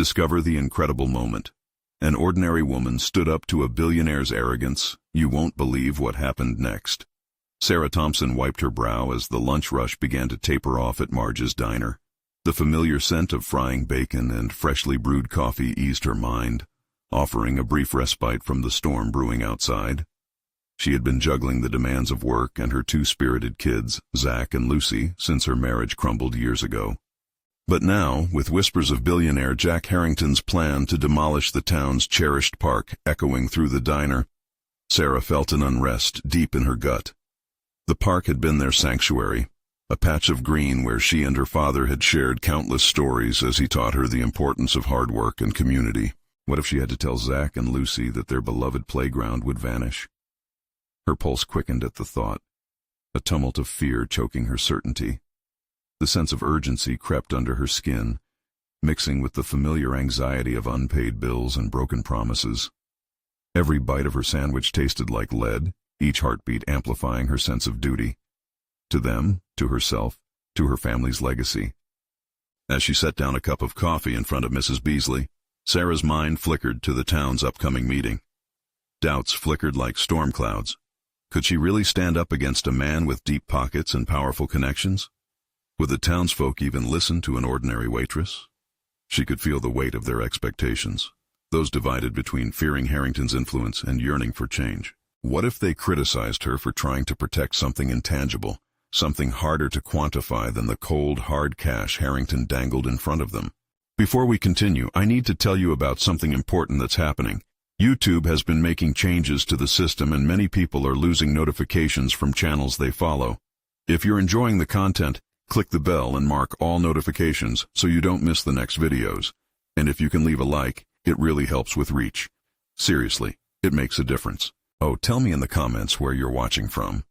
Discover the incredible moment. An ordinary woman stood up to a billionaire's arrogance. You won't believe what happened next. Sarah Thompson wiped her brow as the lunch rush began to taper off at Marge's diner. The familiar scent of frying bacon and freshly brewed coffee eased her mind, offering a brief respite from the storm brewing outside. She had been juggling the demands of work and her two spirited kids, Zach and Lucy, since her marriage crumbled years ago. But now, with whispers of billionaire Jack Harrington's plan to demolish the town's cherished park echoing through the diner, Sarah felt an unrest deep in her gut. The park had been their sanctuary, a patch of green where she and her father had shared countless stories as he taught her the importance of hard work and community. What if she had to tell Zach and Lucy that their beloved playground would vanish? Her pulse quickened at the thought, a tumult of fear choking her certainty. The sense of urgency crept under her skin, mixing with the familiar anxiety of unpaid bills and broken promises. Every bite of her sandwich tasted like lead, each heartbeat amplifying her sense of duty. To them, to herself, to her family's legacy. As she set down a cup of coffee in front of Mrs. Beasley, Sarah's mind flickered to the town's upcoming meeting. Doubts flickered like storm clouds. Could she really stand up against a man with deep pockets and powerful connections? Would the townsfolk even listen to an ordinary waitress? She could feel the weight of their expectations, those divided between fearing Harrington's influence and yearning for change. What if they criticized her for trying to protect something intangible, something harder to quantify than the cold, hard cash Harrington dangled in front of them? Before we continue, I need to tell you about something important that's happening. YouTube has been making changes to the system and many people are losing notifications from channels they follow. If you're enjoying the content, click the bell and mark all notifications so you don't miss the next videos. And if you can leave a like, it really helps with reach. Seriously, it makes a difference. Oh, tell me in the comments where you're watching from.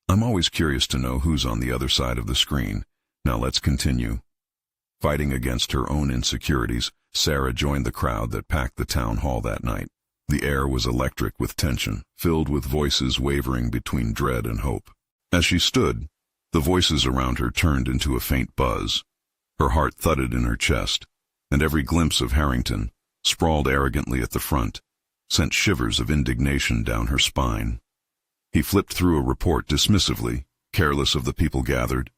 I'm always curious to know who's on the other side of the screen. Now let's continue. Fighting against her own insecurities, Sarah joined the crowd that packed the town hall that night. The air was electric with tension, filled with voices wavering between dread and hope. As she stood, the voices around her turned into a faint buzz. Her heart thudded in her chest, and every glimpse of Harrington, sprawled arrogantly at the front, sent shivers of indignation down her spine. He flipped through a report dismissively, careless of the people gathered,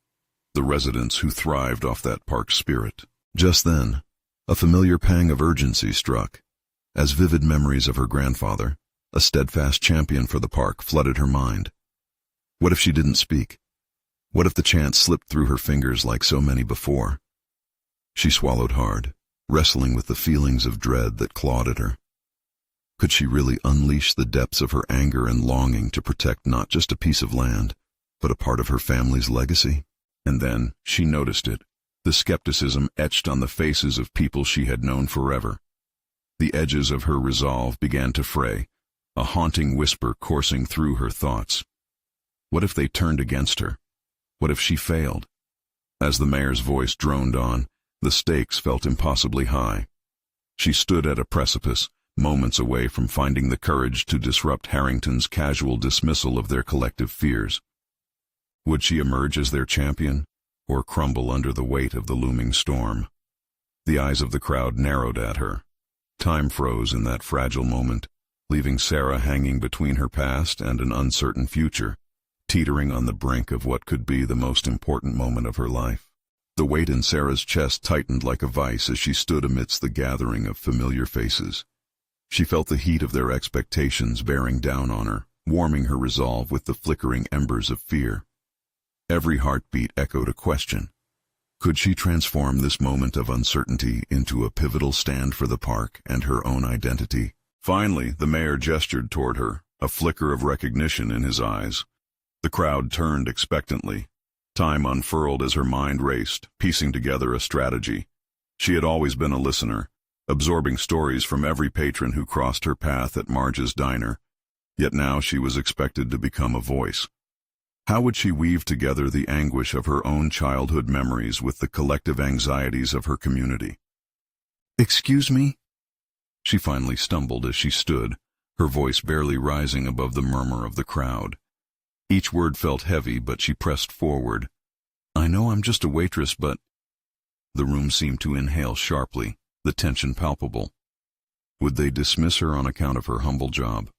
the residents who thrived off that park spirit. Just then, a familiar pang of urgency struck, as vivid memories of her grandfather, a steadfast champion for the park, flooded her mind. What if she didn't speak? What if the chance slipped through her fingers like so many before? She swallowed hard, wrestling with the feelings of dread that clawed at her. Could she really unleash the depths of her anger and longing to protect not just a piece of land, but a part of her family's legacy? And then she noticed it, the skepticism etched on the faces of people she had known forever. The edges of her resolve began to fray, a haunting whisper coursing through her thoughts. What if they turned against her? What if she failed? As the mayor's voice droned on, the stakes felt impossibly high. She stood at a precipice, moments away from finding the courage to disrupt Harrington's casual dismissal of their collective fears. Would she emerge as their champion, or crumble under the weight of the looming storm? The eyes of the crowd narrowed at her. Time froze in that fragile moment, leaving Sarah hanging between her past and an uncertain future, teetering on the brink of what could be the most important moment of her life. The weight in Sarah's chest tightened like a vice as she stood amidst the gathering of familiar faces. She felt the heat of their expectations bearing down on her, warming her resolve with the flickering embers of fear. Every heartbeat echoed a question. Could she transform this moment of uncertainty into a pivotal stand for the park and her own identity? Finally, the mayor gestured toward her, a flicker of recognition in his eyes. The crowd turned expectantly. Time unfurled as her mind raced, piecing together a strategy. She had always been a listener, absorbing stories from every patron who crossed her path at Marge's diner. Yet now she was expected to become a voice. How would she weave together the anguish of her own childhood memories with the collective anxieties of her community? "Excuse me?" She finally stumbled as she stood, her voice barely rising above the murmur of the crowd. Each word felt heavy, but she pressed forward. "I know I'm just a waitress, but—" The room seemed to inhale sharply, the tension palpable. Would they dismiss her on account of her humble job?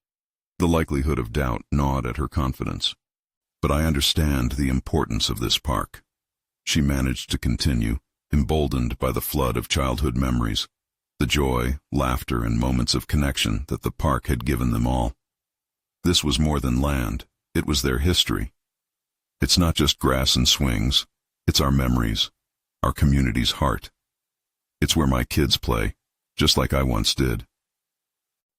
The likelihood of doubt gnawed at her confidence. But I understand the importance of this park. She managed to continue, emboldened by the flood of childhood memories, the joy, laughter, and moments of connection that the park had given them all. This was more than land, it was their history. It's not just grass and swings, it's our memories, our community's heart. It's where my kids play, just like I once did.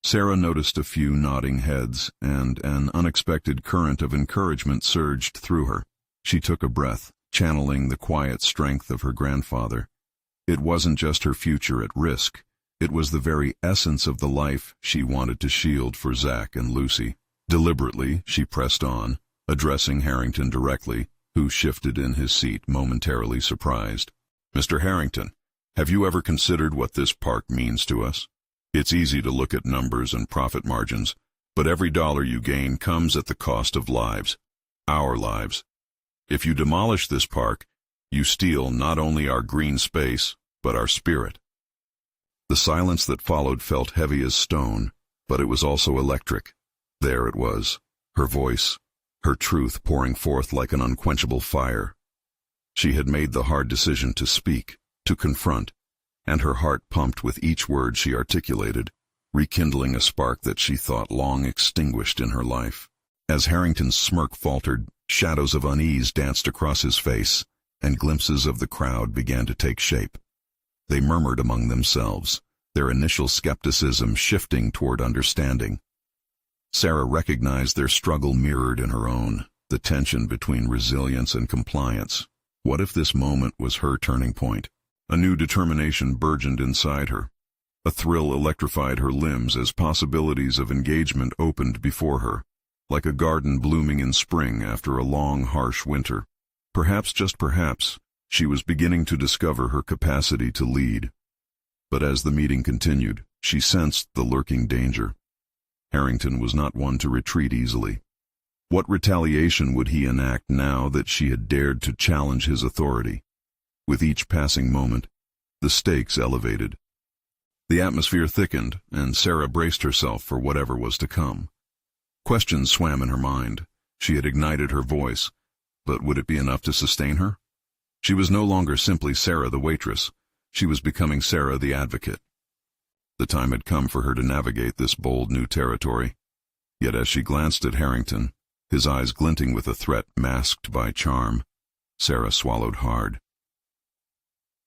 Sarah noticed a few nodding heads, and an unexpected current of encouragement surged through her. She took a breath, channeling the quiet strength of her grandfather. It wasn't just her future at risk, it was the very essence of the life she wanted to shield for Zach and Lucy. Deliberately, she pressed on, addressing Harrington directly, who shifted in his seat momentarily surprised. "Mr. Harrington, have you ever considered what this park means to us? It's easy to look at numbers and profit margins, but every dollar you gain comes at the cost of lives, our lives. If you demolish this park, you steal not only our green space, but our spirit." The silence that followed felt heavy as stone, but it was also electric. There it was, her voice, her truth pouring forth like an unquenchable fire. She had made the hard decision to speak, to confront, and her heart pumped with each word she articulated, rekindling a spark that she thought long extinguished in her life. As Harrington's smirk faltered, shadows of unease danced across his face, and glimpses of the crowd began to take shape. They murmured among themselves, their initial skepticism shifting toward understanding. Sarah recognized their struggle mirrored in her own, the tension between resilience and compliance. What if this moment was her turning point? A new determination burgeoned inside her. A thrill electrified her limbs as possibilities of engagement opened before her, like a garden blooming in spring after a long, harsh winter. Perhaps, just perhaps, she was beginning to discover her capacity to lead. But as the meeting continued, she sensed the lurking danger. Harrington was not one to retreat easily. What retaliation would he enact now that she had dared to challenge his authority? With each passing moment, the stakes elevated. The atmosphere thickened, and Sarah braced herself for whatever was to come. Questions swam in her mind. She had ignited her voice, but would it be enough to sustain her? She was no longer simply Sarah the waitress. She was becoming Sarah the advocate. The time had come for her to navigate this bold new territory. Yet as she glanced at Harrington, his eyes glinting with a threat masked by charm, Sarah swallowed hard.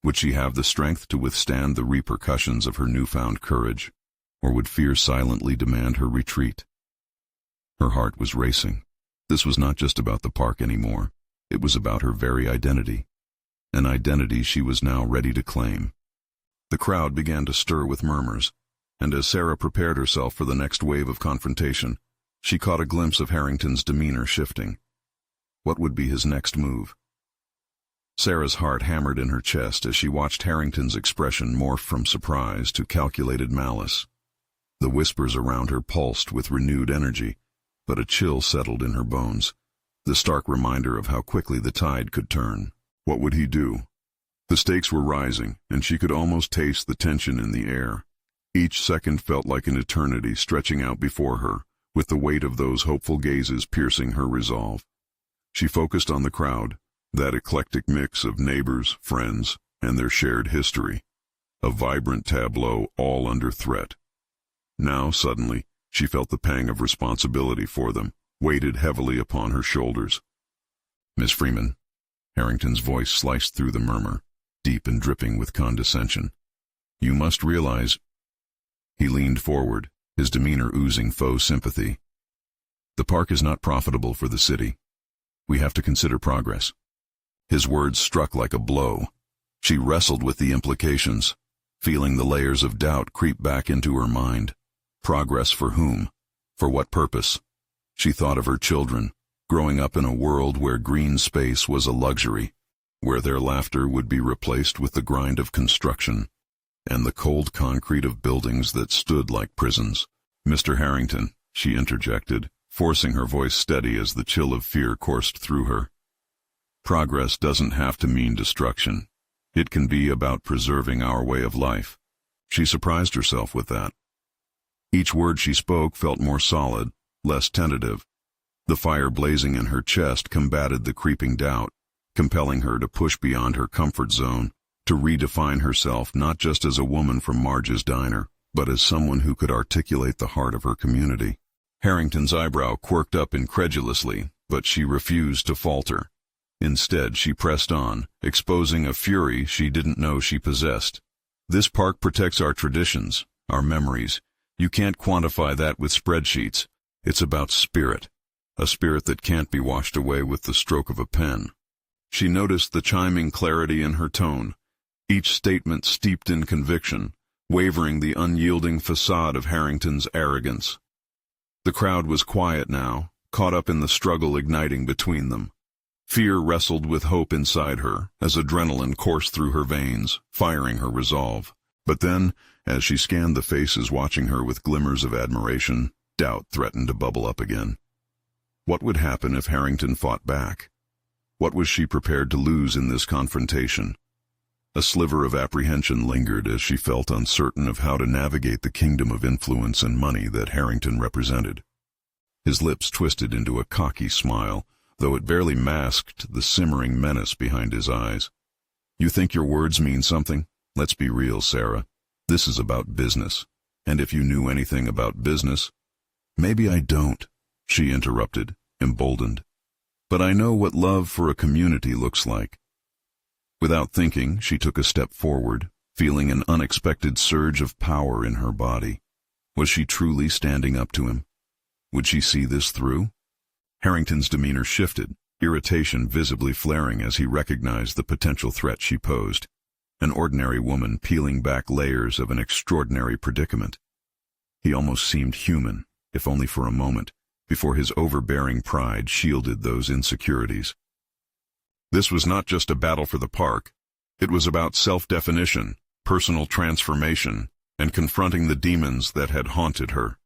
Would she have the strength to withstand the repercussions of her newfound courage, or would fear silently demand her retreat? Her heart was racing. This was not just about the park anymore. It was about her very identity, an identity she was now ready to claim. The crowd began to stir with murmurs, and as Sarah prepared herself for the next wave of confrontation, she caught a glimpse of Harrington's demeanor shifting. What would be his next move? Sarah's heart hammered in her chest as she watched Harrington's expression morph from surprise to calculated malice. The whispers around her pulsed with renewed energy, but a chill settled in her bones, the stark reminder of how quickly the tide could turn. What would he do? The stakes were rising, and she could almost taste the tension in the air. Each second felt like an eternity stretching out before her, with the weight of those hopeful gazes piercing her resolve. She focused on the crowd, that eclectic mix of neighbors, friends, and their shared history. A vibrant tableau all under threat. Now, suddenly, she felt the pang of responsibility for them, weighted heavily upon her shoulders. "Miss Freeman," Harrington's voice sliced through the murmur, deep and dripping with condescension. "You must realize—" He leaned forward, his demeanor oozing faux sympathy. "The park is not profitable for the city. We have to consider progress." His words struck like a blow. She wrestled with the implications, feeling the layers of doubt creep back into her mind. Progress for whom? For what purpose? She thought of her children, growing up in a world where green space was a luxury, where their laughter would be replaced with the grind of construction, and the cold concrete of buildings that stood like prisons. "Mr. Harrington," she interjected, forcing her voice steady as the chill of fear coursed through her. "Progress doesn't have to mean destruction. It can be about preserving our way of life. She surprised herself with that. Each word she spoke felt more solid, less tentative. The fire blazing in her chest combated the creeping doubt, compelling her to push beyond her comfort zone, to redefine herself not just as a woman from Marge's diner, but as someone who could articulate the heart of her community. Harrington's eyebrow quirked up incredulously, but she refused to falter. Instead, she pressed on, exposing a fury she didn't know she possessed. This park protects our traditions, our memories. You can't quantify that with spreadsheets. It's about spirit, a spirit that can't be washed away with the stroke of a pen. She noticed the chiming clarity in her tone, each statement steeped in conviction, wavering the unyielding facade of Harrington's arrogance. The crowd was quiet now, caught up in the struggle igniting between them. Fear wrestled with hope inside her, as adrenaline coursed through her veins, firing her resolve. But then, as she scanned the faces watching her with glimmers of admiration, doubt threatened to bubble up again. What would happen if Harrington fought back? What was she prepared to lose in this confrontation? A sliver of apprehension lingered as she felt uncertain of how to navigate the kingdom of influence and money that Harrington represented. His lips twisted into a cocky smile, though it barely masked the simmering menace behind his eyes. You think your words mean something? Let's be real, Sarah. This is about business. And if you knew anything about business— Maybe I don't, she interrupted, emboldened. But I know what love for a community looks like. Without thinking, she took a step forward, feeling an unexpected surge of power in her body. Was she truly standing up to him? Would she see this through? Harrington's demeanor shifted, irritation visibly flaring as he recognized the potential threat she posed. An ordinary woman peeling back layers of an extraordinary predicament. He almost seemed human, if only for a moment, before his overbearing pride shielded those insecurities. This was not just a battle for the park. It was about self-definition, personal transformation, and confronting the demons that had haunted her,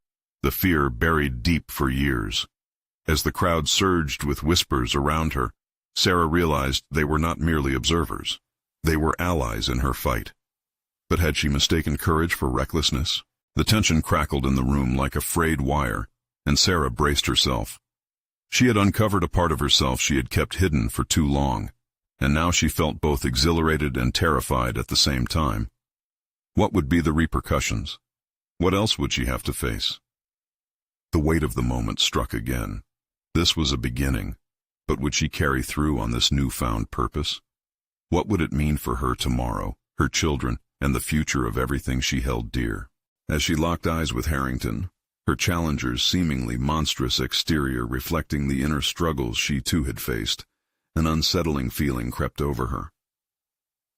the fear buried deep for years. As the crowd surged with whispers around her, Sarah realized they were not merely observers. They were allies in her fight. But had she mistaken courage for recklessness? The tension crackled in the room like a frayed wire, and Sarah braced herself. She had uncovered a part of herself she had kept hidden for too long, and now she felt both exhilarated and terrified at the same time. What would be the repercussions? What else would she have to face? The weight of the moment struck again. This was a beginning, but would she carry through on this newfound purpose? What would it mean for her tomorrow, her children, and the future of everything she held dear? As she locked eyes with Harrington, her challenger's seemingly monstrous exterior reflecting the inner struggles she too had faced, an unsettling feeling crept over her.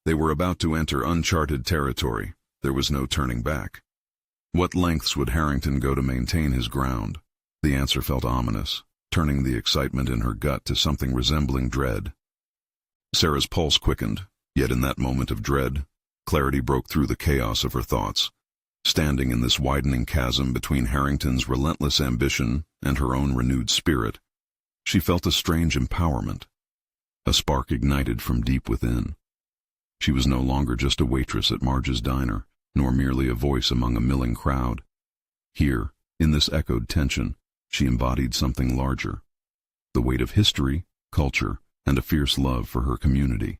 They were about to enter uncharted territory. There was no turning back. What lengths would Harrington go to maintain his ground? The answer felt ominous, turning the excitement in her gut to something resembling dread. Sarah's pulse quickened, yet in that moment of dread, clarity broke through the chaos of her thoughts. Standing in this widening chasm between Harrington's relentless ambition and her own renewed spirit, she felt a strange empowerment. A spark ignited from deep within. She was no longer just a waitress at Marge's diner, nor merely a voice among a milling crowd. Here, in this echoed tension, she embodied something larger. The weight of history, culture, and a fierce love for her community.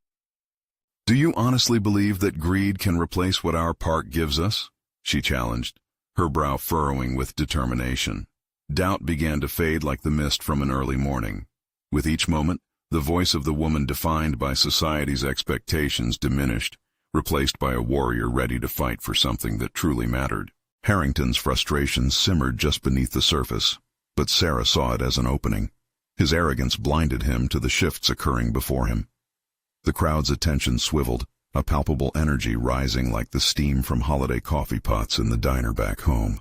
Do you honestly believe that greed can replace what our park gives us? She challenged, her brow furrowing with determination. Doubt began to fade like the mist from an early morning. With each moment, the voice of the woman defined by society's expectations diminished, replaced by a warrior ready to fight for something that truly mattered. Harrington's frustration simmered just beneath the surface, but Sarah saw it as an opening. His arrogance blinded him to the shifts occurring before him. The crowd's attention swiveled, a palpable energy rising like the steam from holiday coffee pots in the diner back home.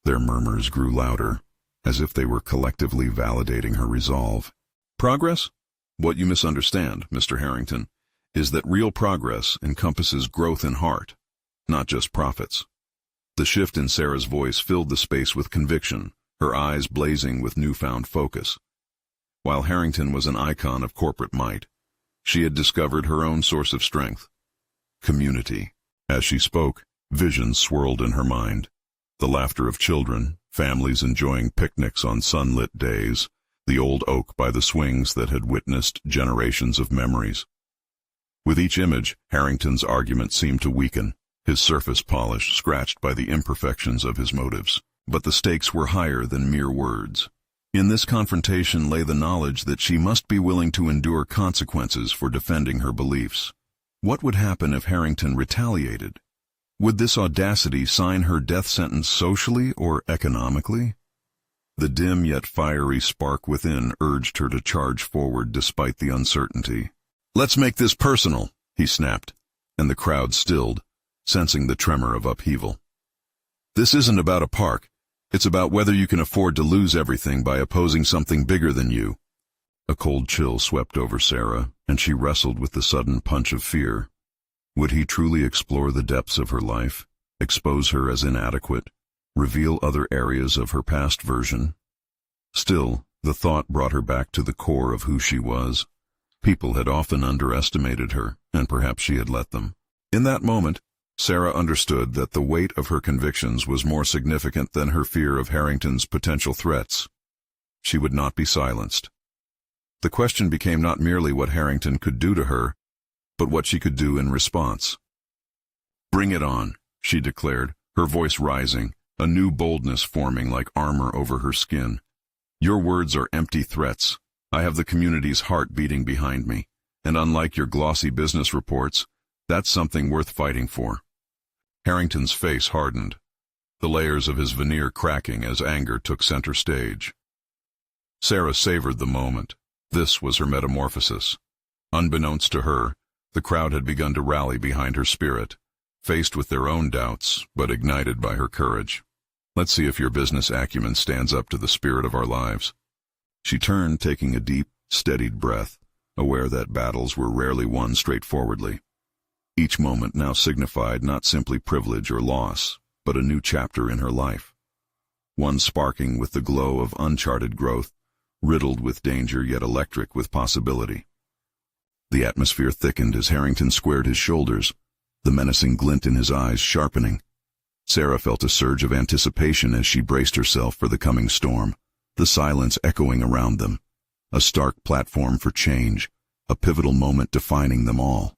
Their murmurs grew louder, as if they were collectively validating her resolve. Progress? What you misunderstand, Mr. Harrington, is that real progress encompasses growth in heart, not just profits. The shift in Sarah's voice filled the space with conviction, her eyes blazing with newfound focus. While Harrington was an icon of corporate might, she had discovered her own source of strength. Community. As she spoke, Visions swirled in her mind. The laughter of children, families enjoying picnics on sunlit days, the old oak by the swings that had witnessed generations of memories. With each image, Harrington's argument seemed to weaken, his surface polish scratched by the imperfections of his motives. But the stakes were higher than mere words. In this confrontation lay the knowledge that she must be willing to endure consequences for defending her beliefs. What would happen if Harrington retaliated? Would this audacity sign her death sentence socially or economically? The dim yet fiery spark within urged her to charge forward despite the uncertainty. "Let's make this personal," he snapped, and the crowd stilled, sensing the tremor of upheaval. "This isn't about a park. It's about whether you can afford to lose everything by opposing something bigger than you." A cold chill swept over Sarah, and she wrestled with the sudden punch of fear. Would he truly explore the depths of her life, expose her as inadequate, reveal other areas of her past version? Still, the thought brought her back to the core of who she was. People had often underestimated her, and perhaps she had let them. In that moment, Sarah understood that the weight of her convictions was more significant than her fear of Harrington's potential threats. She would not be silenced. The question became not merely what Harrington could do to her, but what she could do in response. "Bring it on," she declared, her voice rising, a new boldness forming like armor over her skin. "Your words are empty threats. I have the community's heart beating behind me, and unlike your glossy business reports, that's something worth fighting for." Harrington's face hardened, the layers of his veneer cracking as anger took center stage. Sarah savored the moment. This was her metamorphosis. Unbeknownst to her, the crowd had begun to rally behind her spirit, faced with their own doubts, but ignited by her courage. "Let's see if your business acumen stands up to the spirit of our lives." She turned, taking a deep, steadied breath, aware that battles were rarely won straightforwardly. Each moment now signified not simply privilege or loss, but a new chapter in her life. One sparking with the glow of uncharted growth, riddled with danger yet electric with possibility. The atmosphere thickened as Harrington squared his shoulders, the menacing glint in his eyes sharpening. Sarah felt a surge of anticipation as she braced herself for the coming storm, the silence echoing around them. A stark platform for change, a pivotal moment defining them all.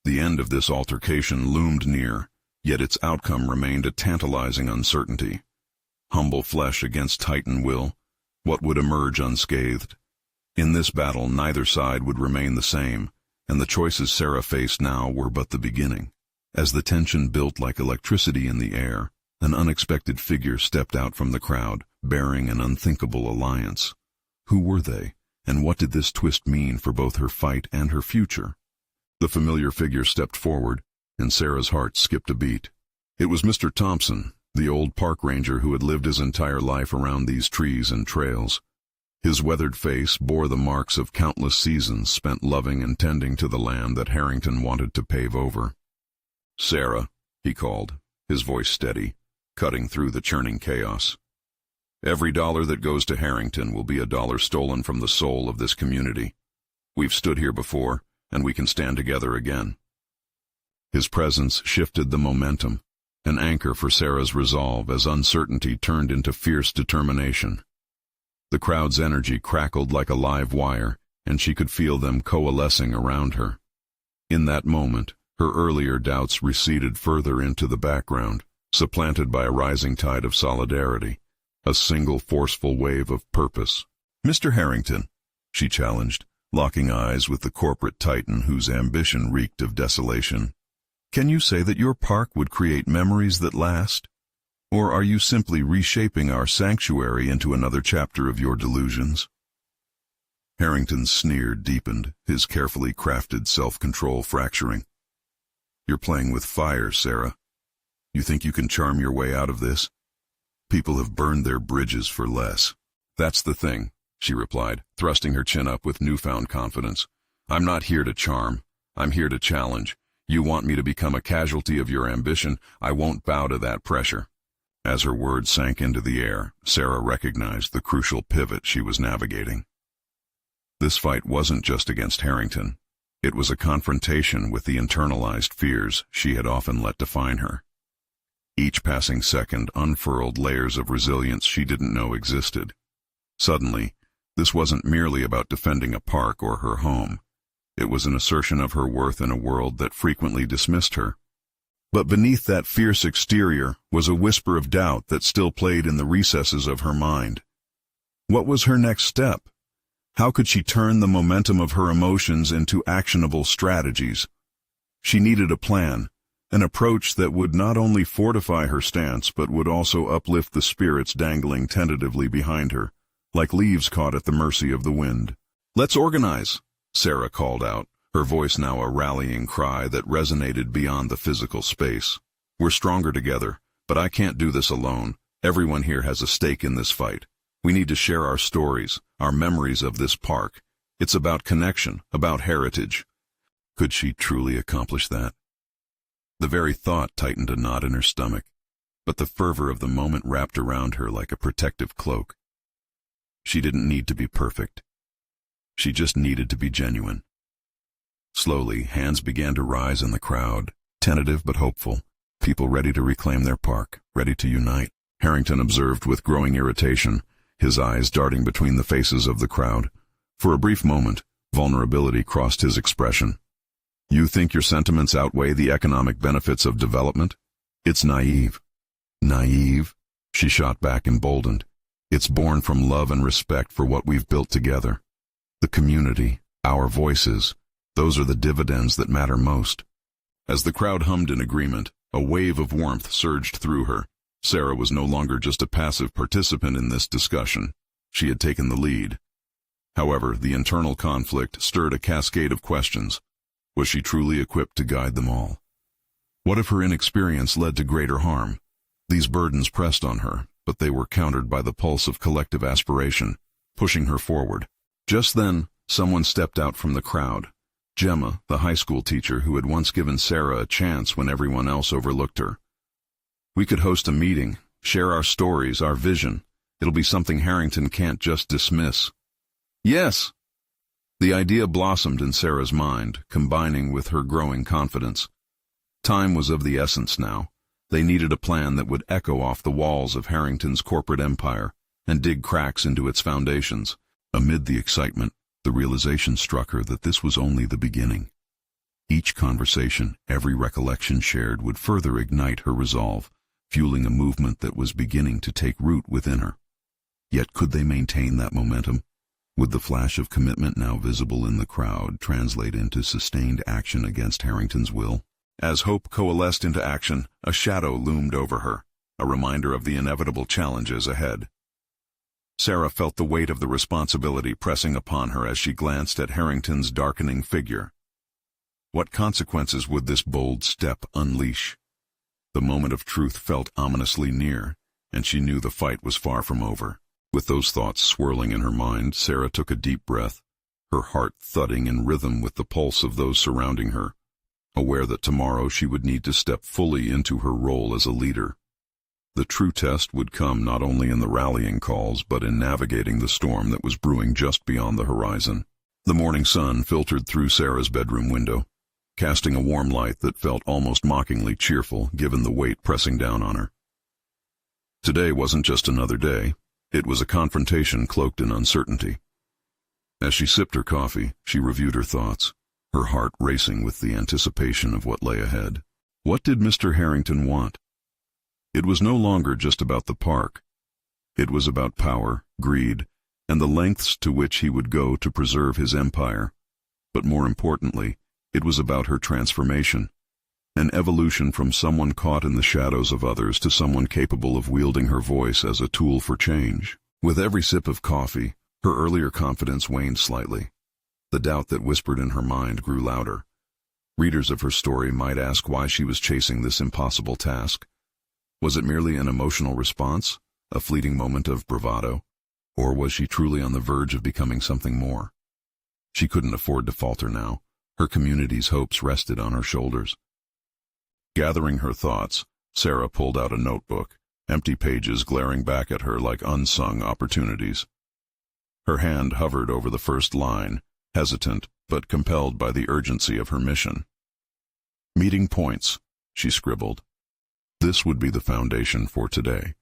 The end of this altercation loomed near, yet its outcome remained a tantalizing uncertainty. Humble flesh against Titan will, what would emerge unscathed? In this battle neither side would remain the same, and the choices Sarah faced now were but the beginning. As the tension built like electricity in the air, an unexpected figure stepped out from the crowd, bearing an unthinkable alliance. Who were they, and what did this twist mean for both her fight and her future? The familiar figure stepped forward, and Sarah's heart skipped a beat. It was Mr. Thompson, the old park ranger who had lived his entire life around these trees and trails. His weathered face bore the marks of countless seasons spent loving and tending to the land that Harrington wanted to pave over. "Sarah," he called, his voice steady, cutting through the churning chaos. "Every dollar that goes to Harrington will be a dollar stolen from the soul of this community. We've stood here before, and we can stand together again." His presence shifted the momentum, an anchor for Sarah's resolve as uncertainty turned into fierce determination. The crowd's energy crackled like a live wire, and she could feel them coalescing around her. In that moment, her earlier doubts receded further into the background, supplanted by a rising tide of solidarity, a single forceful wave of purpose. "Mr. Harrington," she challenged, locking eyes with the corporate titan whose ambition reeked of desolation, "can you say that your park would create memories that last? Or are you simply reshaping our sanctuary into another chapter of your delusions?" Harrington's sneer deepened, his carefully crafted self-control fracturing. "You're playing with fire, Sarah. You think you can charm your way out of this? People have burned their bridges for less." "That's the thing," she replied, thrusting her chin up with newfound confidence. "I'm not here to charm. I'm here to challenge. You want me to become a casualty of your ambition? I won't bow to that pressure." As her words sank into the air, Sarah recognized the crucial pivot she was navigating. This fight wasn't just against Harrington. It was a confrontation with the internalized fears she had often let define her. passing second unfurled layers of resilience she didn't know existed. Suddenly, this wasn't merely about defending a park or her home. It was an assertion of her worth in a world that frequently dismissed her. But beneath that fierce exterior was a whisper of doubt that still played in the recesses of her mind. What was her next step? How could she turn the momentum of her emotions into actionable strategies? She needed a plan, an approach that would not only fortify her stance but would also uplift the spirits dangling tentatively behind her, like leaves caught at the mercy of the wind. "Let's organize," Sarah called out, her voice now a rallying cry that resonated beyond the physical space. "We're stronger together, but I can't do this alone. Everyone here has a stake in this fight. We need to share our stories, our memories of this park. It's about connection, about heritage." Could she truly accomplish that? The very thought tightened a knot in her stomach, but the fervor of the moment wrapped around her like a protective cloak. She didn't need to be perfect. She just needed to be genuine. Slowly, hands began to rise in the crowd, tentative but hopeful, people ready to reclaim their park, ready to unite. Harrington observed with growing irritation, his eyes darting between the faces of the crowd. For a brief moment, vulnerability crossed his expression. "You think your sentiments outweigh the economic benefits of development? It's naive." "Naive?" she shot back emboldened. "It's born from love and respect for what we've built together. The community, our voices, those are the dividends that matter most." As the crowd hummed in agreement, a wave of warmth surged through her. Sarah was no longer just a passive participant in this discussion. She had taken the lead. However, the internal conflict stirred a cascade of questions. Was she truly equipped to guide them all? What if her inexperience led to greater harm? These burdens pressed on her, but they were countered by the pulse of collective aspiration, pushing her forward. Just then, someone stepped out from the crowd. Gemma, the high school teacher who had once given Sarah a chance when everyone else overlooked her. "We could host a meeting, share our stories, our vision. It'll be something Harrington can't just dismiss." "Yes!" The idea blossomed in Sarah's mind, combining with her growing confidence. Time was of the essence now. They needed a plan that would echo off the walls of Harrington's corporate empire and dig cracks into its foundations. Amid the excitement, the realization struck her that this was only the beginning. Each conversation, every recollection shared would further ignite her resolve, fueling a movement that was beginning to take root within her. Yet could they maintain that momentum? Would the flash of commitment now visible in the crowd translate into sustained action against Harrington's will? As hope coalesced into action, a shadow loomed over her, a reminder of the inevitable challenges ahead. Sarah felt the weight of the responsibility pressing upon her as she glanced at Harrington's darkening figure. What consequences would this bold step unleash? The moment of truth felt ominously near, and she knew the fight was far from over. With those thoughts swirling in her mind, Sarah took a deep breath, her heart thudding in rhythm with the pulse of those surrounding her, aware that tomorrow she would need to step fully into her role as a leader. The true test would come not only in the rallying calls but in navigating the storm that was brewing just beyond the horizon. The morning sun filtered through Sarah's bedroom window, casting a warm light that felt almost mockingly cheerful given the weight pressing down on her. Today wasn't just another day. It was a confrontation cloaked in uncertainty. As she sipped her coffee, she reviewed her thoughts, her heart racing with the anticipation of what lay ahead. What did Mr. Harrington want? It was no longer just about the park. It was about power, greed, and the lengths to which he would go to preserve his empire. But more importantly, it was about her transformation, an evolution from someone caught in the shadows of others to someone capable of wielding her voice as a tool for change. With every sip of coffee, her earlier confidence waned slightly. The doubt that whispered in her mind grew louder. Readers of her story might ask why she was chasing this impossible task. Was it merely an emotional response, a fleeting moment of bravado, or was she truly on the verge of becoming something more? She couldn't afford to falter now. Her community's hopes rested on her shoulders. Gathering her thoughts, Sarah pulled out a notebook, empty pages glaring back at her like unsung opportunities. Her hand hovered over the first line, hesitant but compelled by the urgency of her mission. "Meeting points," she scribbled. This would be the foundation for today.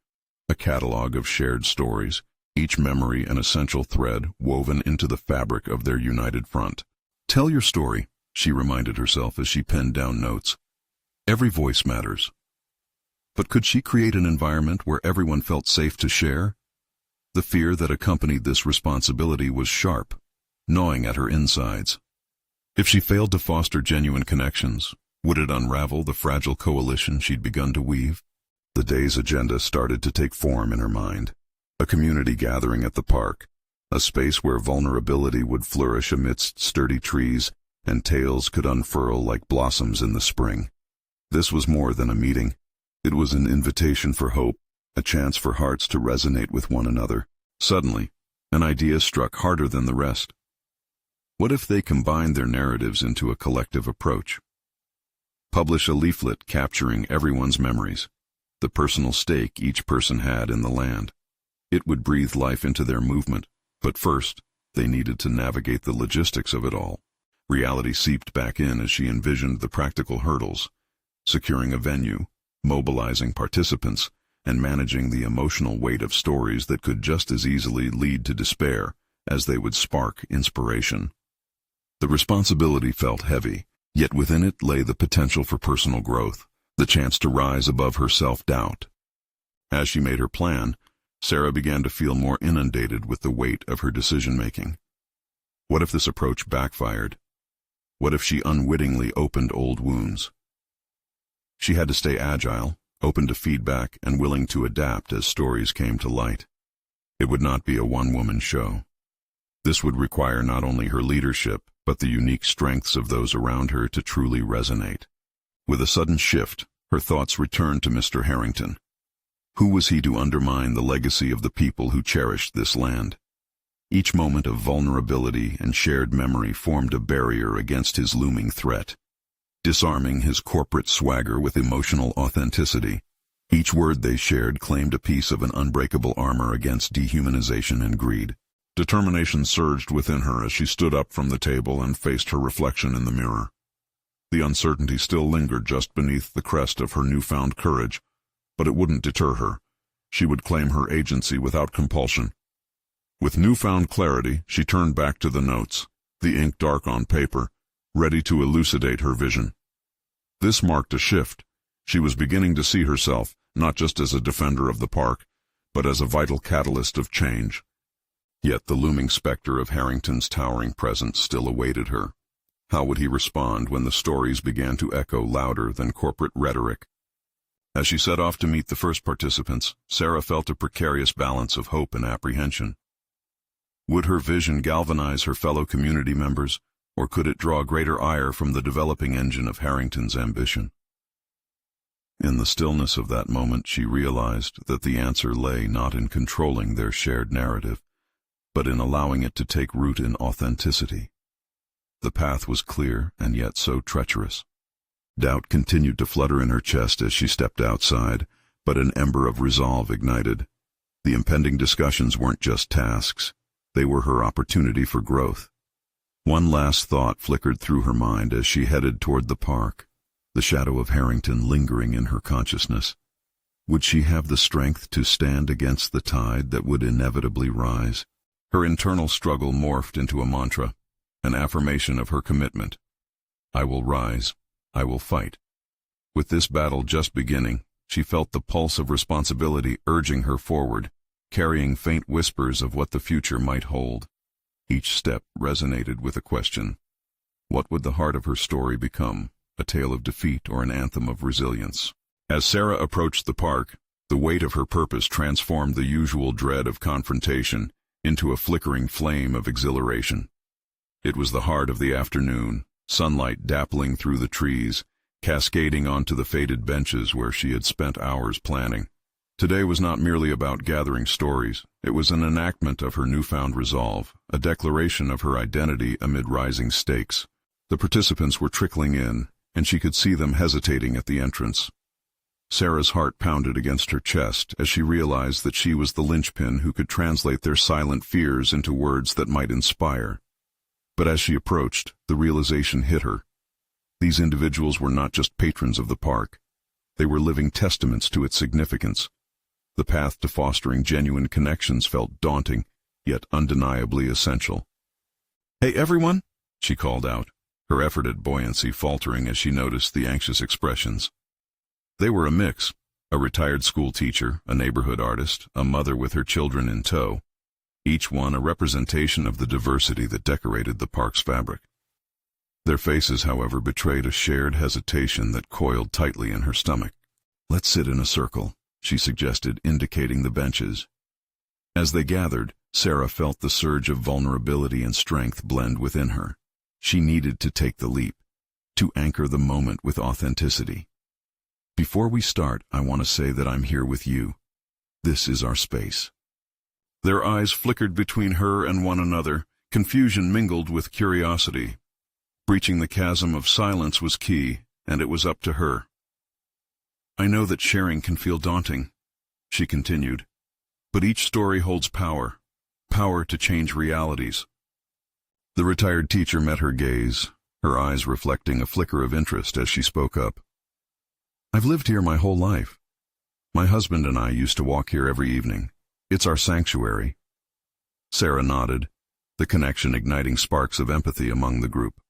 A catalog of shared stories, each memory an essential thread woven into the fabric of their united front. Tell your story, she reminded herself as she penned down notes. Every voice matters. But could she create an environment where everyone felt safe to share? The fear that accompanied this responsibility was sharp, gnawing at her insides. If she failed to foster genuine connections, would it unravel the fragile coalition she'd begun to weave? The day's agenda started to take form in her mind. A community gathering at the park, a space where vulnerability would flourish amidst sturdy trees and tales could unfurl like blossoms in the spring. This was more than a meeting. It was an invitation for hope, a chance for hearts to resonate with one another. Suddenly, an idea struck harder than the rest. What if they combined their narratives into a collective approach? Publish a leaflet capturing everyone's memories, the personal stake each person had in the land. It would breathe life into their movement, but first, they needed to navigate the logistics of it all. Reality seeped back in as she envisioned the practical hurdles, securing a venue, mobilizing participants, and managing the emotional weight of stories that could just as easily lead to despair as they would spark inspiration. The responsibility felt heavy, yet within it lay the potential for personal growth, the chance to rise above her self-doubt. As she made her plan, Sarah began to feel more inundated with the weight of her decision-making. What if this approach backfired? What if she unwittingly opened old wounds? She had to stay agile, open to feedback, and willing to adapt as stories came to light. It would not be a one-woman show. This would require not only her leadership, but the unique strengths of those around her to truly resonate. With a sudden shift, her thoughts returned to Mr. Harrington. Who was he to undermine the legacy of the people who cherished this land? Each moment of vulnerability and shared memory formed a barrier against his looming threat, disarming his corporate swagger with emotional authenticity. Each word they shared claimed a piece of an unbreakable armor against dehumanization and greed. Determination surged within her as she stood up from the table and faced her reflection in the mirror. The uncertainty still lingered just beneath the crest of her newfound courage, but it wouldn't deter her. She would claim her agency without compulsion. With newfound clarity, she turned back to the notes, the ink dark on paper, ready to elucidate her vision. This marked a shift. She was beginning to see herself, not just as a defender of the park, but as a vital catalyst of change. Yet the looming specter of Harrington's towering presence still awaited her. How would he respond when the stories began to echo louder than corporate rhetoric? As she set off to meet the first participants, Sarah felt a precarious balance of hope and apprehension. Would her vision galvanize her fellow community members, or could it draw greater ire from the developing engine of Harrington's ambition? In the stillness of that moment, she realized that the answer lay not in controlling their shared narrative, but in allowing it to take root in authenticity. The path was clear and yet so treacherous. Doubt continued to flutter in her chest as she stepped outside, but an ember of resolve ignited. The impending discussions weren't just tasks. They were her opportunity for growth. One last thought flickered through her mind as she headed toward the park, the shadow of Harrington lingering in her consciousness. Would she have the strength to stand against the tide that would inevitably rise? Her internal struggle morphed into a mantra, an affirmation of her commitment. I will rise. I will fight. With this battle just beginning, she felt the pulse of responsibility urging her forward, carrying faint whispers of what the future might hold. Each step resonated with a question. What would the heart of her story become, a tale of defeat or an anthem of resilience? As Sarah approached the park, the weight of her purpose transformed the usual dread of confrontation into a flickering flame of exhilaration. It was the heart of the afternoon, sunlight dappling through the trees, cascading onto the faded benches where she had spent hours planning. Today was not merely about gathering stories. It was an enactment of her newfound resolve, a declaration of her identity amid rising stakes. The participants were trickling in, and she could see them hesitating at the entrance. Sarah's heart pounded against her chest as she realized that she was the linchpin who could translate their silent fears into words that might inspire. But as she approached, the realization hit her. These individuals were not just patrons of the park. They were living testaments to its significance. The path to fostering genuine connections felt daunting, yet undeniably essential. "Hey, everyone," she called out, her effort at buoyancy faltering as she noticed the anxious expressions. They were a mix: a retired school teacher, a neighborhood artist, a mother with her children in tow, each one a representation of the diversity that decorated the park's fabric. Their faces, however, betrayed a shared hesitation that coiled tightly in her stomach. "Let's sit in a circle," she suggested, indicating the benches. As they gathered, Sarah felt the surge of vulnerability and strength blend within her. She needed to take the leap, to anchor the moment with authenticity. "Before we start, I want to say that I'm here with you. This is our space." Their eyes flickered between her and one another, confusion mingled with curiosity. Breaching the chasm of silence was key, and it was up to her. "I know that sharing can feel daunting," she continued, "but each story holds power to change realities." The retired teacher met her gaze, her eyes reflecting a flicker of interest as she spoke up. "I've lived here my whole life. My husband and I used to walk here every evening. It's our sanctuary." Sarah nodded, the connection igniting sparks of empathy among the group.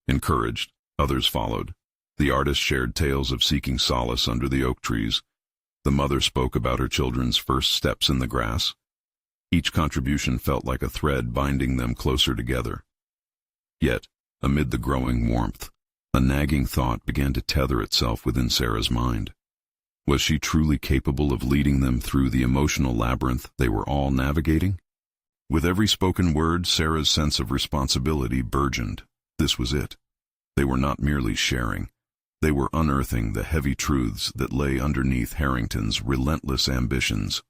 Encouraged, others followed. The artist shared tales of seeking solace under the oak trees. The mother spoke about her children's first steps in the grass. Each contribution felt like a thread binding them closer together. Yet, amid the growing warmth, a nagging thought began to tether itself within Sarah's mind. Was she truly capable of leading them through the emotional labyrinth they were all navigating? With every spoken word, Sarah's sense of responsibility burgeoned. This was it. They were not merely sharing. They were unearthing the heavy truths that lay underneath Harrington's relentless ambitions.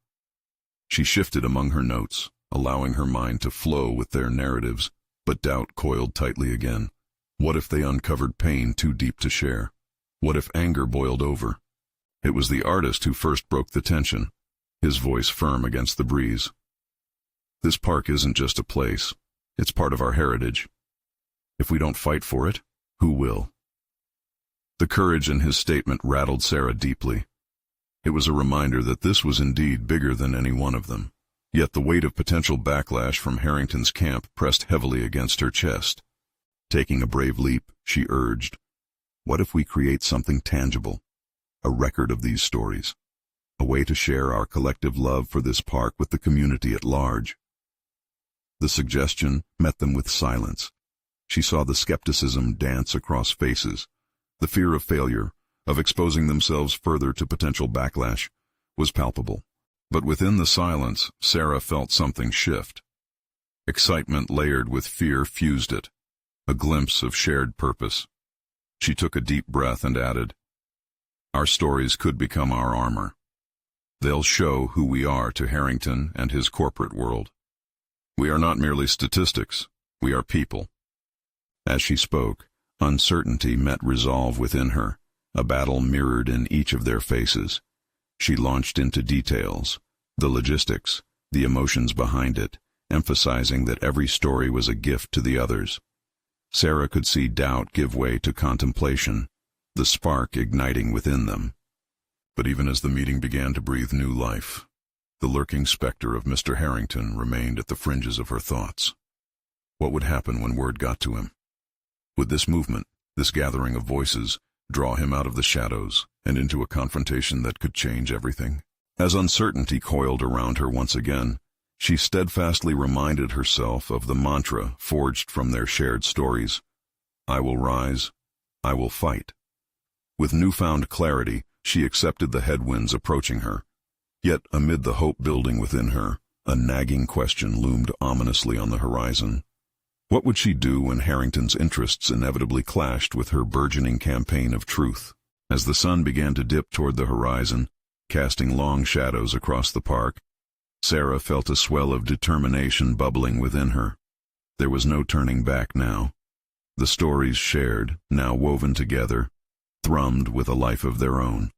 She shifted among her notes, allowing her mind to flow with their narratives, but doubt coiled tightly again. What if they uncovered pain too deep to share? What if anger boiled over? It was the artist who first broke the tension, his voice firm against the breeze. "This park isn't just a place. It's part of our heritage. If we don't fight for it, who will?" The courage in his statement rattled Sarah deeply. It was a reminder that this was indeed bigger than any one of them. Yet the weight of potential backlash from Harrington's camp pressed heavily against her chest. Taking a brave leap, she urged, "What if we create something tangible? A record of these stories. A way to share our collective love for this park with the community at large." The suggestion met them with silence. She saw the skepticism dance across faces. The fear of failure, of exposing themselves further to potential backlash, was palpable. But within the silence, Sarah felt something shift. Excitement layered with fear fused it, a glimpse of shared purpose. She took a deep breath and added, "Our stories could become our armor. They'll show who we are to Harrington and his corporate world. We are not merely statistics, we are people." As she spoke, uncertainty met resolve within her, a battle mirrored in each of their faces. She launched into details, the logistics, the emotions behind it, emphasizing that every story was a gift to the others. Sarah could see doubt give way to contemplation, the spark igniting within them. But even as the meeting began to breathe new life, the lurking specter of Mr. Harrington remained at the fringes of her thoughts. What would happen when word got to him? Would this movement, this gathering of voices, draw him out of the shadows and into a confrontation that could change everything? As uncertainty coiled around her once again, she steadfastly reminded herself of the mantra forged from their shared stories: "I will rise, I will fight." With newfound clarity, she accepted the headwinds approaching her. Yet, amid the hope building within her, a nagging question loomed ominously on the horizon. What would she do when Harrington's interests inevitably clashed with her burgeoning campaign of truth? As the sun began to dip toward the horizon, casting long shadows across the park, Sarah felt a swell of determination bubbling within her. There was no turning back now. The stories shared, now woven together, thrummed with a life of their own.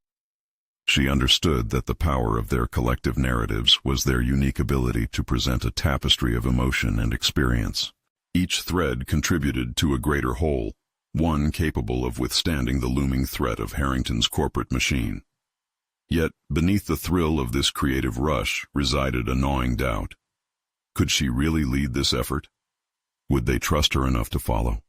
She understood that the power of their collective narratives was their unique ability to present a tapestry of emotion and experience. Each thread contributed to a greater whole, one capable of withstanding the looming threat of Harrington's corporate machine. Yet, beneath the thrill of this creative rush resided a gnawing doubt. Could she really lead this effort? Would they trust her enough to follow?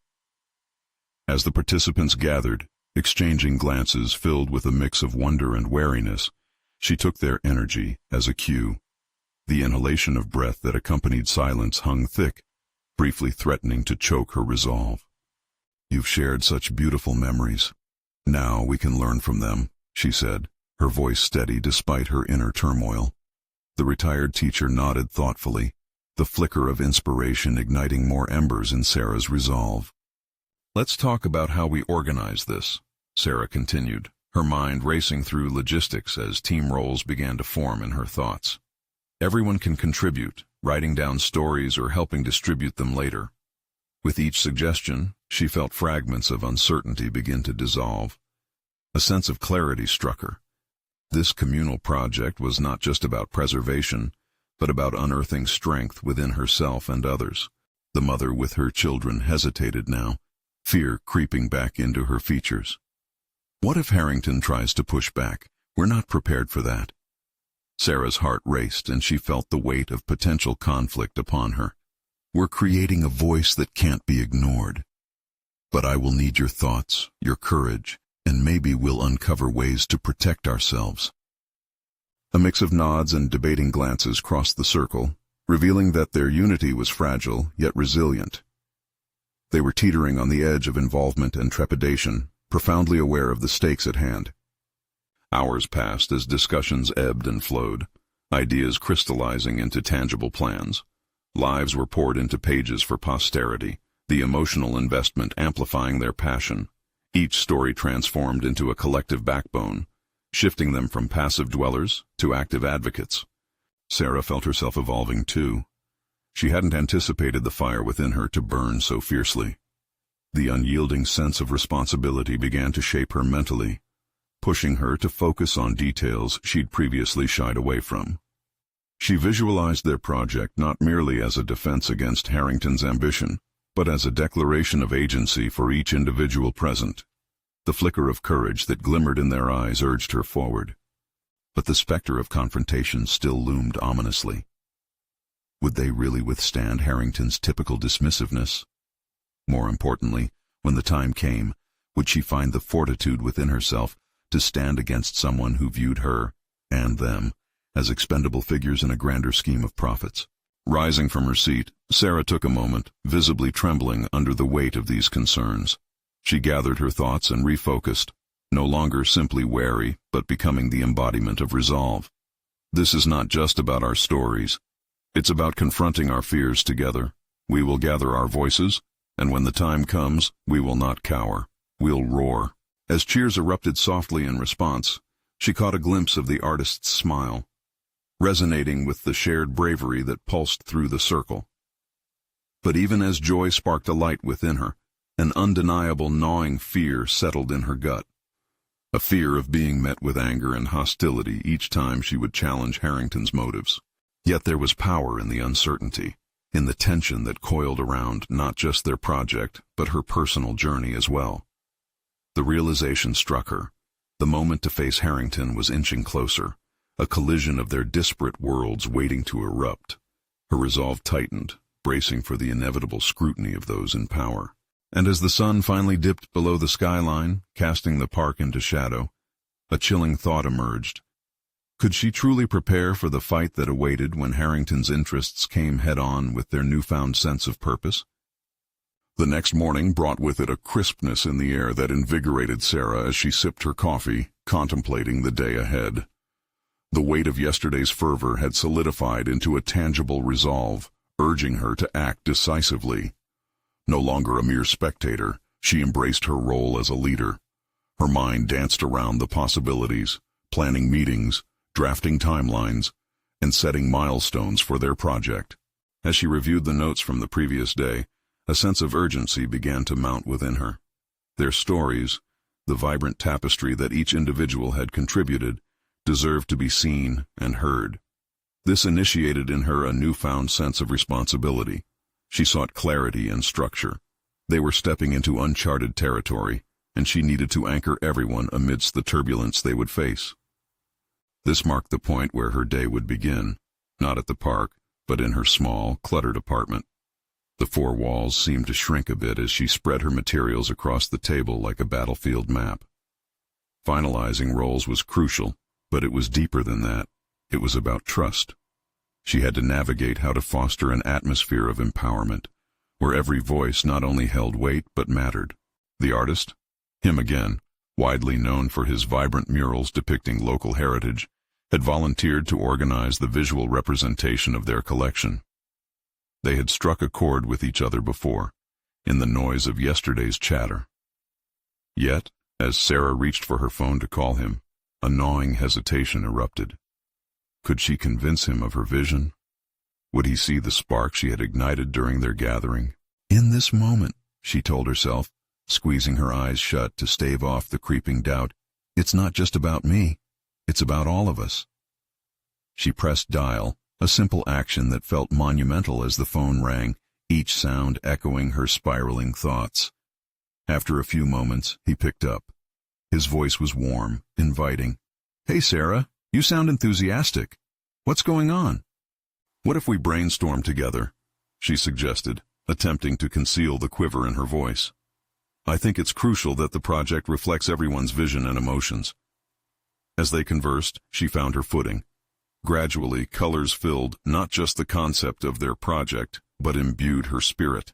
As the participants gathered, exchanging glances filled with a mix of wonder and wariness, she took their energy as a cue. The inhalation of breath that accompanied silence hung thick, briefly threatening to choke her resolve. "You've shared such beautiful memories. Now we can learn from them," she said, her voice steady despite her inner turmoil. The retired teacher nodded thoughtfully, the flicker of inspiration igniting more embers in Sarah's resolve. "Let's talk about how we organize this," Sarah continued, her mind racing through logistics as team roles began to form in her thoughts. Everyone can contribute, writing down stories or helping distribute them later. With each suggestion, she felt fragments of uncertainty begin to dissolve. A sense of clarity struck her. This communal project was not just about preservation, but about unearthing strength within herself and others. The mother with her children hesitated now, fear creeping back into her features. What if Harrington tries to push back? We're not prepared for that. Sarah's heart raced and she felt the weight of potential conflict upon her. We're creating a voice that can't be ignored. But I will need your thoughts, your courage, and maybe we'll uncover ways to protect ourselves. A mix of nods and debating glances crossed the circle, revealing that their unity was fragile yet resilient. They were teetering on the edge of involvement and trepidation, profoundly aware of the stakes at hand. Hours passed as discussions ebbed and flowed, ideas crystallizing into tangible plans. Lives were poured into pages for posterity, the emotional investment amplifying their passion. Each story transformed into a collective backbone, shifting them from passive dwellers to active advocates. Sarah felt herself evolving too. She hadn't anticipated the fire within her to burn so fiercely. The unyielding sense of responsibility began to shape her mentally, pushing her to focus on details she'd previously shied away from. She visualized their project not merely as a defense against Harrington's ambition, but as a declaration of agency for each individual present. The flicker of courage that glimmered in their eyes urged her forward. But the specter of confrontation still loomed ominously. Would they really withstand Harrington's typical dismissiveness? More importantly, when the time came, would she find the fortitude within herself to stand against someone who viewed her, and them, as expendable figures in a grander scheme of profits? Rising from her seat, Sarah took a moment, visibly trembling under the weight of these concerns. She gathered her thoughts and refocused, no longer simply wary, but becoming the embodiment of resolve. This is not just about our stories. It's about confronting our fears together. We will gather our voices, and when the time comes, we will not cower. We'll roar. As cheers erupted softly in response, she caught a glimpse of the artist's smile, resonating with the shared bravery that pulsed through the circle. But even as joy sparked a light within her, an undeniable gnawing fear settled in her gut. A fear of being met with anger and hostility each time she would challenge Harrington's motives. Yet there was power in the uncertainty, in the tension that coiled around not just their project, but her personal journey as well. The realization struck her. The moment to face Harrington was inching closer, a collision of their disparate worlds waiting to erupt. Her resolve tightened, bracing for the inevitable scrutiny of those in power. And as the sun finally dipped below the skyline, casting the park into shadow, a chilling thought emerged. Could she truly prepare for the fight that awaited when Harrington's interests came head-on with their newfound sense of purpose? The next morning brought with it a crispness in the air that invigorated Sarah as she sipped her coffee, contemplating the day ahead. The weight of yesterday's fervor had solidified into a tangible resolve, urging her to act decisively. No longer a mere spectator, she embraced her role as a leader. Her mind danced around the possibilities, planning meetings, drafting timelines, and setting milestones for their project. As she reviewed the notes from the previous day, a sense of urgency began to mount within her. Their stories, the vibrant tapestry that each individual had contributed, deserved to be seen and heard. This initiated in her a newfound sense of responsibility. She sought clarity and structure, They were stepping into uncharted territory, and she needed to anchor everyone amidst the turbulence they would face. This marked the point where her day would begin, not at the park, but in her small, cluttered apartment. The four walls seemed to shrink a bit as she spread her materials across the table like a battlefield map. Finalizing roles was crucial, but it was deeper than that. It was about trust. She had to navigate how to foster an atmosphere of empowerment, where every voice not only held weight but mattered. The artist? Him again, widely known for his vibrant murals depicting local heritage, had volunteered to organize the visual representation of their collection. They had struck a chord with each other before, in the noise of yesterday's chatter. Yet, as Sarah reached for her phone to call him, a gnawing hesitation erupted. Could she convince him of her vision? Would he see the spark she had ignited during their gathering? In this moment, she told herself, squeezing her eyes shut to stave off the creeping doubt, it's not just about me, it's about all of us. She pressed dial, a simple action that felt monumental as the phone rang, each sound echoing her spiraling thoughts. After a few moments, he picked up. His voice was warm, inviting. Hey Sarah, you sound enthusiastic. What's going on? What if we brainstorm together? She suggested, attempting to conceal the quiver in her voice. I think it's crucial that the project reflects everyone's vision and emotions. As they conversed, she found her footing. Gradually, colors filled not just the concept of their project, but imbued her spirit.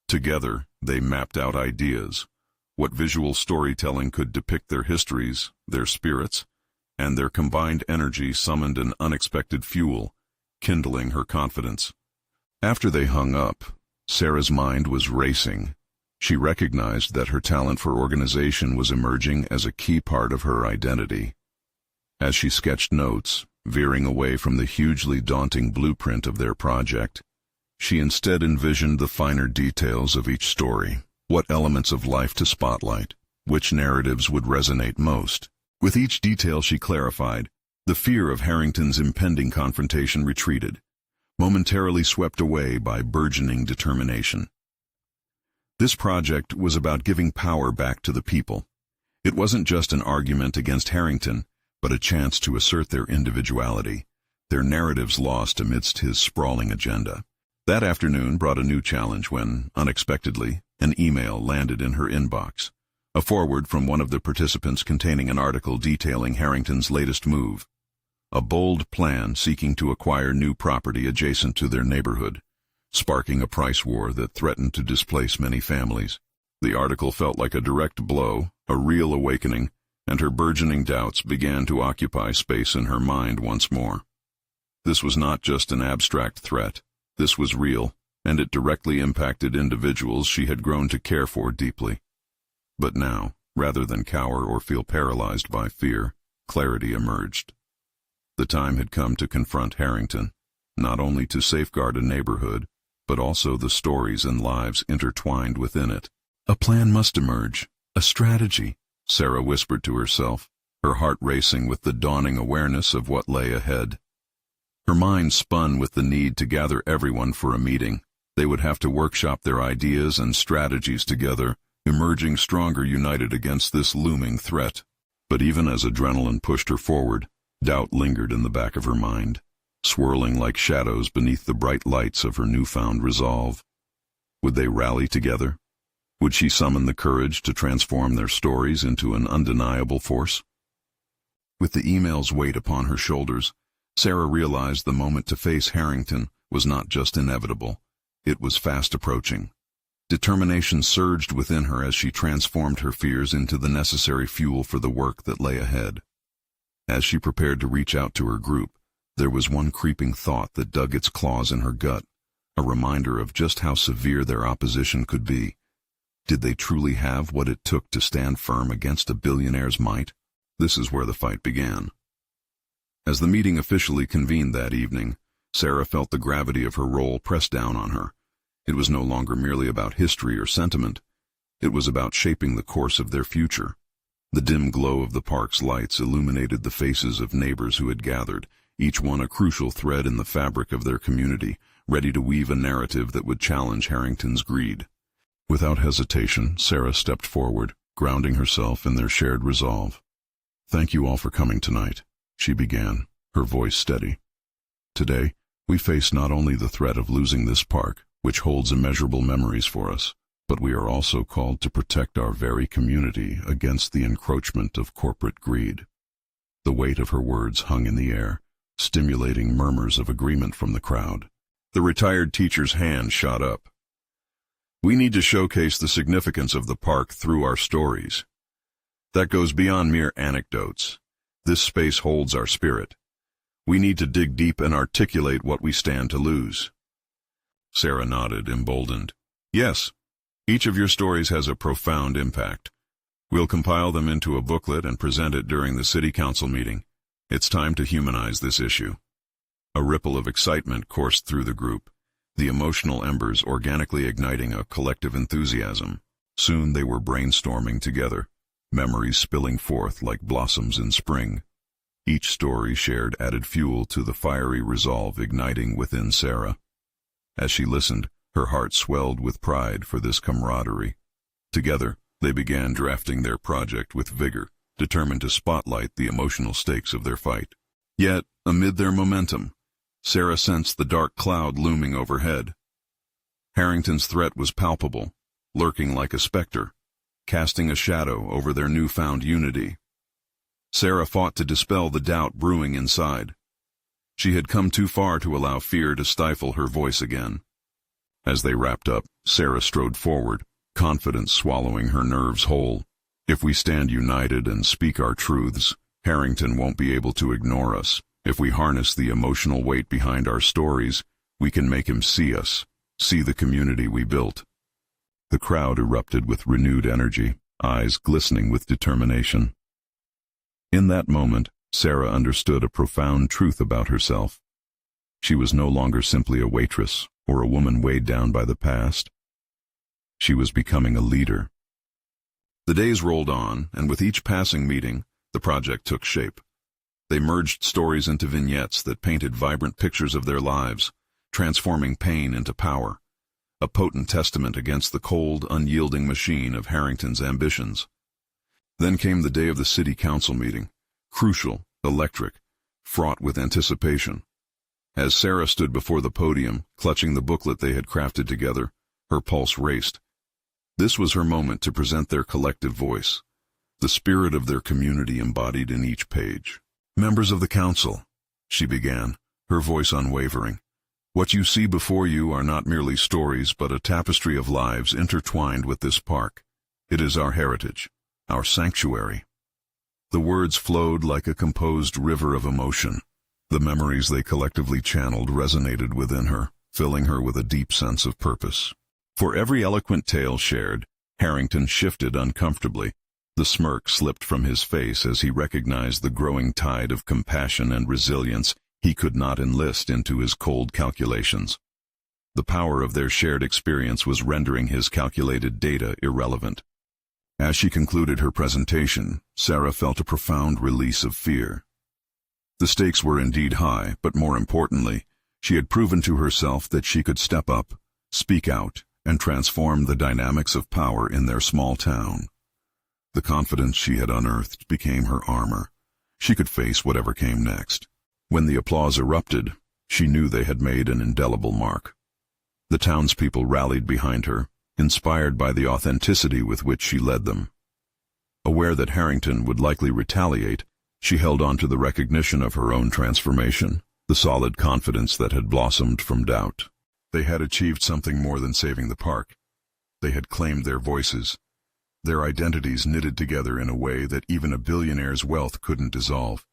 Together, they mapped out ideas, what visual storytelling could depict their histories, their spirits, and their combined energy summoned an unexpected fuel, kindling her confidence. After they hung up, Sarah's mind was racing. She recognized that her talent for organization was emerging as a key part of her identity. As she sketched notes, veering away from the hugely daunting blueprint of their project, she instead envisioned the finer details of each story, what elements of life to spotlight, which narratives would resonate most. With each detail she clarified, the fear of Harrington's impending confrontation retreated, momentarily swept away by burgeoning determination. This project was about giving power back to the people. It wasn't just an argument against Harrington, but a chance to assert their individuality, their narratives lost amidst his sprawling agenda. That afternoon brought a new challenge when, unexpectedly, an email landed in her inbox, a forward from one of the participants containing an article detailing Harrington's latest move, a bold plan seeking to acquire new property adjacent to their neighborhood, sparking a price war that threatened to displace many families. The article felt like a direct blow, a real awakening, and her burgeoning doubts began to occupy space in her mind once more. This was not just an abstract threat. This was real, and it directly impacted individuals she had grown to care for deeply. But now, rather than cower or feel paralyzed by fear, clarity emerged. The time had come to confront Harrington, not only to safeguard a neighborhood, but also the stories and lives intertwined within it. A plan must emerge, a strategy, Sarah whispered to herself, her heart racing with the dawning awareness of what lay ahead. Her mind spun with the need to gather everyone for a meeting. They would have to workshop their ideas and strategies together, emerging stronger united against this looming threat. But even as adrenaline pushed her forward, doubt lingered in the back of her mind, swirling like shadows beneath the bright lights of her newfound resolve. Would they rally together? Would she summon the courage to transform their stories into an undeniable force? With the email's weight upon her shoulders, Sarah realized the moment to face Harrington was not just inevitable, it was fast approaching. Determination surged within her as she transformed her fears into the necessary fuel for the work that lay ahead. As she prepared to reach out to her group, there was one creeping thought that dug its claws in her gut, a reminder of just how severe their opposition could be. Did they truly have what it took to stand firm against a billionaire's might? This is where the fight began. As the meeting officially convened that evening, Sarah felt the gravity of her role press down on her. It was no longer merely about history or sentiment. It was about shaping the course of their future. The dim glow of the park's lights illuminated the faces of neighbors who had gathered, each one a crucial thread in the fabric of their community, ready to weave a narrative that would challenge Harrington's greed. Without hesitation, Sarah stepped forward, grounding herself in their shared resolve. "Thank you all for coming tonight," she began, her voice steady. "Today, we face not only the threat of losing this park, which holds immeasurable memories for us, but we are also called to protect our very community against the encroachment of corporate greed." The weight of her words hung in the air, stimulating murmurs of agreement from the crowd. The retired teacher's hand shot up. "We need to showcase the significance of the park through our stories. That goes beyond mere anecdotes. This space holds our spirit. We need to dig deep and articulate what we stand to lose." Sarah nodded, emboldened. "Yes, each of your stories has a profound impact. We'll compile them into a booklet and present it during the city council meeting. It's time to humanize this issue." A ripple of excitement coursed through the group, the emotional embers organically igniting a collective enthusiasm. Soon they were brainstorming together, memories spilling forth like blossoms in spring. Each story shared added fuel to the fiery resolve igniting within Sarah. As she listened, her heart swelled with pride for this camaraderie. Together, they began drafting their project with vigor, determined to spotlight the emotional stakes of their fight. Yet, amid their momentum, Sarah sensed the dark cloud looming overhead. Harrington's threat was palpable, lurking like a specter, casting a shadow over their newfound unity. Sarah fought to dispel the doubt brewing inside. She had come too far to allow fear to stifle her voice again. As they wrapped up, Sarah strode forward, confidence swallowing her nerves whole. "If we stand united and speak our truths, Harrington won't be able to ignore us. If we harness the emotional weight behind our stories, we can make him see us, see the community we built." The crowd erupted with renewed energy, eyes glistening with determination. In that moment, Sarah understood a profound truth about herself. She was no longer simply a waitress or a woman weighed down by the past. She was becoming a leader. The days rolled on, and with each passing meeting, the project took shape. They merged stories into vignettes that painted vibrant pictures of their lives, transforming pain into power, a potent testament against the cold, unyielding machine of Harrington's ambitions. Then came the day of the city council meeting, crucial, electric, fraught with anticipation. As Sarah stood before the podium, clutching the booklet they had crafted together, her pulse raced. This was her moment to present their collective voice, the spirit of their community embodied in each page. "Members of the council," she began, her voice unwavering, "what you see before you are not merely stories but a tapestry of lives intertwined with this park. It is our heritage, our sanctuary." The words flowed like a composed river of emotion. The memories they collectively channeled resonated within her, filling her with a deep sense of purpose. For every eloquent tale shared, Harrington shifted uncomfortably. The smirk slipped from his face as he recognized the growing tide of compassion and resilience he could not enlist into his cold calculations. The power of their shared experience was rendering his calculated data irrelevant. As she concluded her presentation, Sarah felt a profound release of fear. The stakes were indeed high, but more importantly, she had proven to herself that she could step up, speak out, and transform the dynamics of power in their small town. The confidence she had unearthed became her armor. She could face whatever came next. When the applause erupted, she knew they had made an indelible mark. The townspeople rallied behind her, inspired by the authenticity with which she led them. Aware that Harrington would likely retaliate, she held on to the recognition of her own transformation, the solid confidence that had blossomed from doubt. They had achieved something more than saving the park. They had claimed their voices, their identities knitted together in a way that even a billionaire's wealth couldn't dissolve.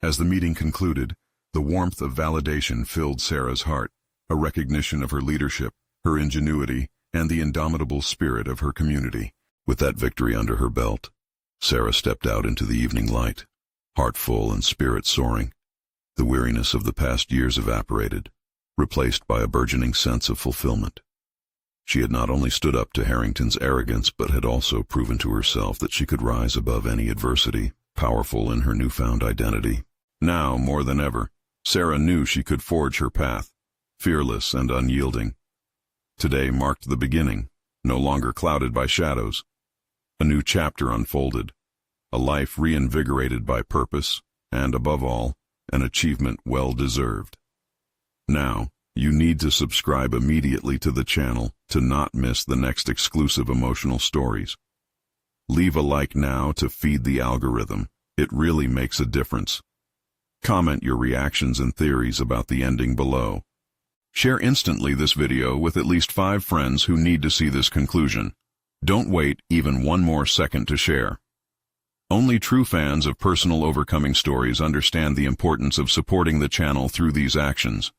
As the meeting concluded, the warmth of validation filled Sarah's heart, a recognition of her leadership, her ingenuity, and the indomitable spirit of her community. With that victory under her belt, Sarah stepped out into the evening light, heart full and spirit soaring. The weariness of the past years evaporated, replaced by a burgeoning sense of fulfillment. She had not only stood up to Harrington's arrogance, but had also proven to herself that she could rise above any adversity, powerful in her newfound identity. Now, more than ever, Sarah knew she could forge her path, fearless and unyielding. Today marked the beginning, no longer clouded by shadows. A new chapter unfolded, a life reinvigorated by purpose, and above all, an achievement well-deserved. Now, you need to subscribe immediately to the channel to not miss the next exclusive emotional stories. Leave a like now to feed the algorithm. It really makes a difference. Comment your reactions and theories about the ending below. Share instantly this video with at least 5 friends who need to see this conclusion. Don't wait even one more second to share. Only true fans of personal overcoming stories understand the importance of supporting the channel through these actions.